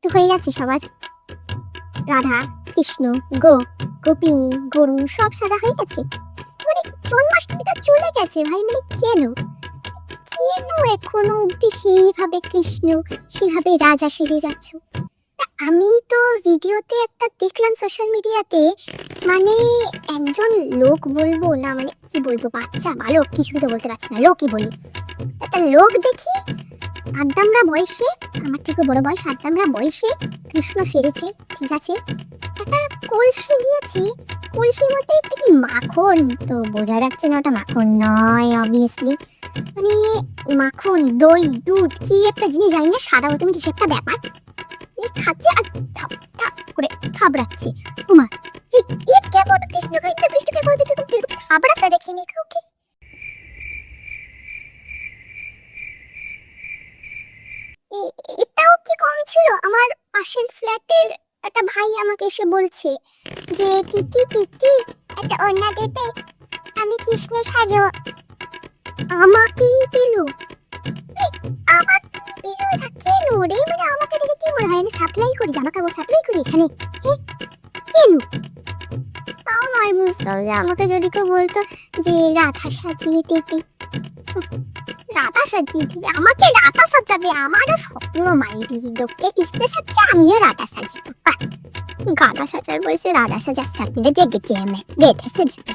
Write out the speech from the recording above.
তো হয়ে গেছে সবার, রাধা কৃষ্ণ গোপিনী গরু সব সাজা হয়ে গেছে। মানে জন্মাষ্টমীটা চলে গেছে ভাই, মানে কেন কেন এখনো অব্দি সেইভাবে কৃষ্ণ সেভাবে রাজা সেজে যাচ্ছ? আমি তো ভিডিওতে একটা দেখলাম সোশ্যাল মিডিয়াতে, মানে একজন লোক বলবো না, মানে কি বলবো, বাচ্চা বালক কিছুই তো বলতে পারছি না, লোকই বলি, একটা লোক দেখি আদ্দামরা বয়সে, আমার থেকে বড় বয়স, আদ্দামরা বয়সে কৃষ্ণ সেরেছে, ঠিক আছে, একটা কলসি দিয়েছে, কলসির মধ্যে একটু কি মাখন, তো বোঝা যাচ্ছে না ওটা মাখন নয় অবভিয়াসলি, মানে মাখন দই দুধ কি একটা জিনিস জানি না, সাদা মতন কিছু একটা ব্যাপার খাচ্ছে আর থাপ থাপ করে থাবড়াচ্ছে। উমা এ কেমন কৃষ্ণকে একটা কৃষ্ণকে বলতে তুমি থাবড়াতে দেখিনি কাউকে। এটাও কি কম ছিল? আমার পাশের ফ্ল্যাটের একটা ভাই আমাকে এসে বলছে যে তিতি তিতি একটা ওড়না দেবে, আমি কৃষ্ণ সাজো। আমাকেই দিল, আমাকে দিল, এটা কেন রে? মানে আমাকে দেখে কি মনে হয় আমি সাপ্লাই করি, জামা কাপড় সাপ্লাই করি এখানে? কেন? তাও নয় বুঝতাম যে আমাকে যদি কেউ বলতো যে রাধা সাজিয়ে দেবে, রাধা সাজিয়ে দিবে, আমাকে রাধা সাজাবে, আমারও স্বপ্ন মাইরি লোককে কৃষ্ণ সাজছে, আমিও রাধা সাজবো। গাধা সাজার বয়সে রাধা সাজার স্বপ্নে জেগেছি আমি, রেধা সাজবে।